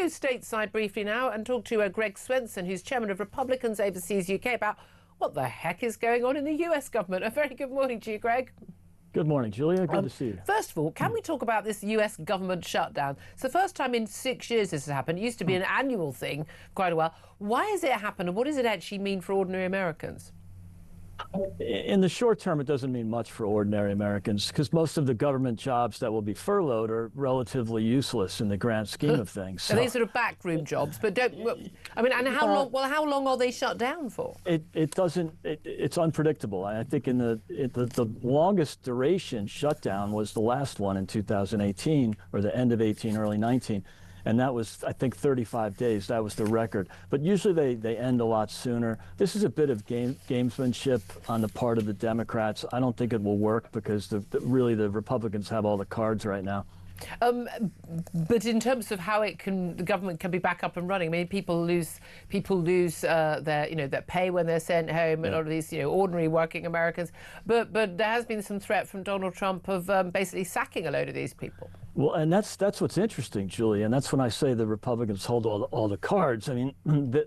go stateside briefly now and talk to Greg Swenson, who's chairman of Republicans Overseas UK, about what the heck is going on in the US government. A very good morning to you, Greg. Good morning, Julia. Good to see you. First of all, can we talk about this US government shutdown? It's the first time in 6 years this has happened. It used to be an annual thing for quite a while. Why has it happened, and what does it actually mean for ordinary Americans? In the short term, it doesn't mean much for ordinary Americans because most of the government jobs that will be furloughed are relatively useless in the grand scheme of things. So these sort of backroom jobs, but don't. I mean, and how long? Well, how long are they shut down for? It's unpredictable. I think the longest duration shutdown was the last one in 2018, or the end of 18, early 19. And that was, I think, 35 days. That was the record. But usually they end a lot sooner. This is a bit of gamesmanship on the part of the Democrats. I don't think it will work because really the Republicans have all the cards right now. But in terms of how the government can be back up and running, I mean, people lose their pay when they're sent home. Yeah. A lot of these, ordinary working Americans. But there has been some threat from Donald Trump of basically sacking a load of these people. Well, and that's what's interesting, Julie, and that's when I say the Republicans hold all the cards. I mean,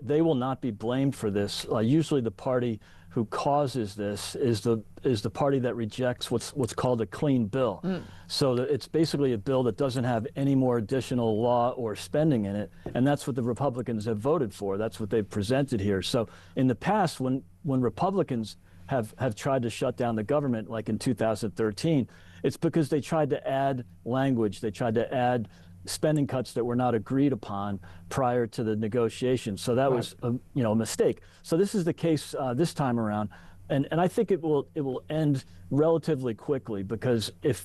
they will not be blamed for this. Usually, the party who causes this is the party that rejects what's called a clean bill. So it's basically a bill that doesn't have any more additional law or spending in it, and that's what the Republicans have voted for. That's what they've presented here. So in the past, when Republicans have tried to shut down the government, like in 2013, it's because they tried to add language. They tried to add spending cuts that were not agreed upon prior to the negotiations. So that was a mistake. So this is the case this time around, and I think it will end relatively quickly, because if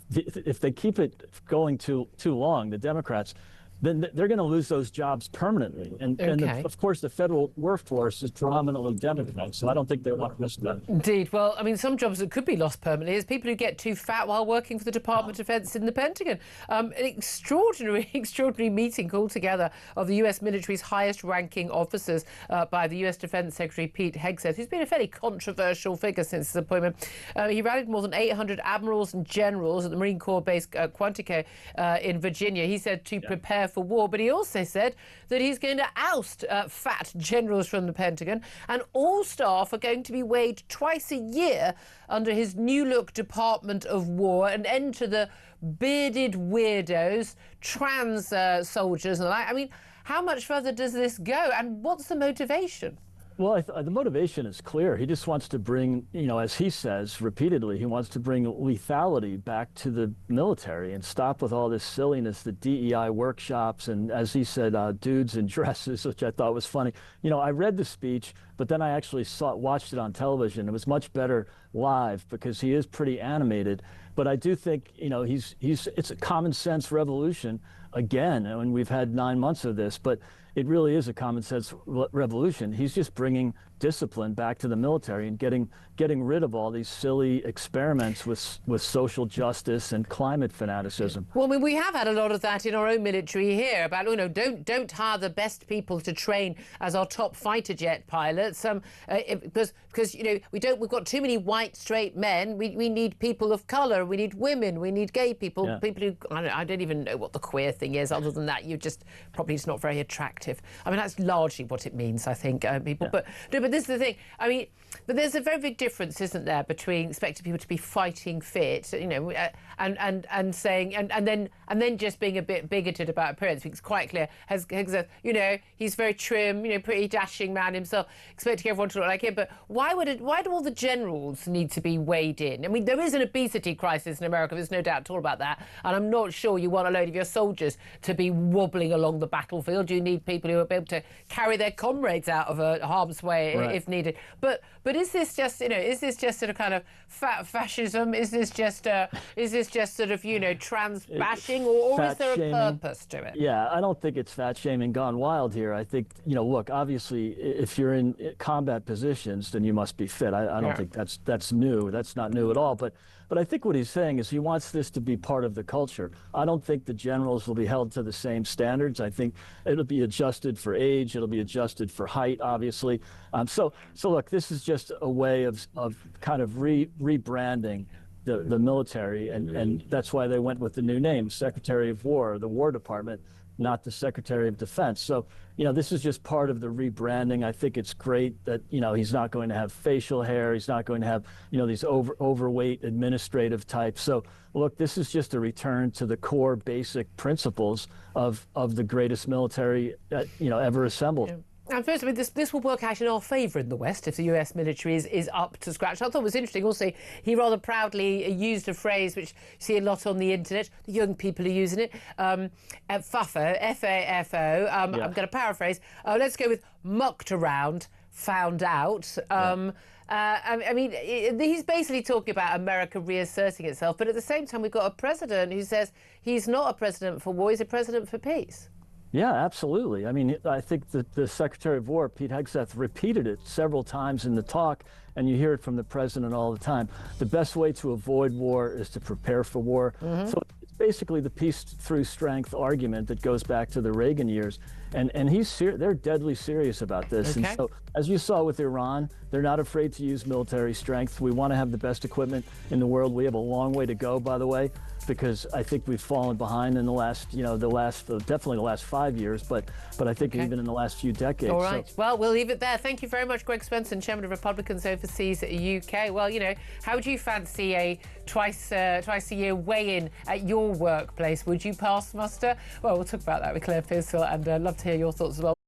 they keep it going too long, the Democrats, then they're going to lose those jobs permanently. And of course, the federal workforce is predominantly Democrats, so I don't think they want to risk that. Indeed. Well, I mean, some jobs that could be lost permanently is people who get too fat while working for the Department of Defense in the Pentagon. An extraordinary meeting called together of the US military's highest-ranking officers by the US Defence Secretary Pete Hegseth, who's been a fairly controversial figure since his appointment. He rallied more than 800 admirals and generals at the Marine Corps base Quantico in Virginia. He said to prepare for war, but he also said that he's going to oust fat generals from the Pentagon, and all staff are going to be weighed twice a year under his new look Department of War, and end to the bearded weirdos, trans soldiers and the like. I mean, how much further does this go, and what's the motivation? Well, the motivation is clear. He just wants to bring, as he says repeatedly, he wants to bring lethality back to the military and stop with all this silliness, the DEI workshops, and as he said, dudes in dresses, which I thought was funny. I read the speech, but then I actually watched it on television. It was much better live because he is pretty animated. But I do think, it's a common sense revolution again. I mean, we've had 9 months of this, but it really is a common sense revolution. He's just bringing discipline back to the military and getting rid of all these silly experiments with social justice and climate fanaticism. Well, I mean, we have had a lot of that in our own military here about, don't hire the best people to train as our top fighter jet pilots, because we've got too many white straight men. We need people of color, we need women, we need gay people, people who I don't even know what the queer thing is. Other than that, it's not very attractive. I mean, that's largely what it means, I think, people. But this is the thing. I mean, but there's a very big difference, isn't there, between expecting people to be fighting fit, and saying and then just being a bit bigoted about appearance. It's quite clear. He's very trim, pretty dashing man himself, expecting everyone to look like him. But why do all the generals need to be weighed in? I mean, there is an obesity crisis in America. There's no doubt at all about that. And I'm not sure you want a load of your soldiers to be wobbling along the battlefield. You need people who are able to carry their comrades out of harm's way if needed. But is this just sort of kind of fascism? Is this just sort of trans bashing, or is there a purpose to it? Yeah, I don't think it's fat shaming gone wild here. I think look, obviously, if you're in combat positions, then you must be fit. I don't think that's new. That's not new at all. But I think what he's saying is he wants this to be part of the culture. I don't think the generals will be held to the same standards. I think it'll be adjusted for age. It'll be adjusted for height, obviously. So look, this is just a way of kind of rebranding the military, and that's why they went with the new name, Secretary of War, the War Department. not the Secretary of Defense. So, this is just part of the rebranding. I think it's great that, he's not going to have facial hair. He's not going to have, these overweight administrative types. So, look, this is just a return to the core basic principles of the greatest military, ever assembled. Yeah. And first, this will work out in our favour in the West if the US military is up to scratch. I thought it was interesting also, he rather proudly used a phrase which you see a lot on the internet. The young people are using it. FAFO, F-A-F-O. I'm going to paraphrase. Let's go with mucked around, found out. He's basically talking about America reasserting itself. But at the same time, we've got a president who says he's not a president for war, he's a president for peace. Yeah, absolutely. I think that the Secretary of War, Pete Hegseth, repeated it several times in the talk, and you hear it from the president all the time. The best way to avoid war is to prepare for war. So it's basically the peace through strength argument that goes back to the Reagan years. And they're deadly serious about this. Okay. And so, as you saw with Iran, they're not afraid to use military strength. We want to have the best equipment in the world. We have a long way to go, by the way, because I think we've fallen behind in the last, definitely the last 5 years, but I think even in the last few decades. All right. So. Well, we'll leave it there. Thank you very much, Greg Swenson, Chairman of Republicans Overseas UK. Well, how would you fancy a twice a year weigh-in at your workplace? Would you pass muster? Well, we'll talk about that with Claire Pearsall, and I'd love to hear your thoughts as well.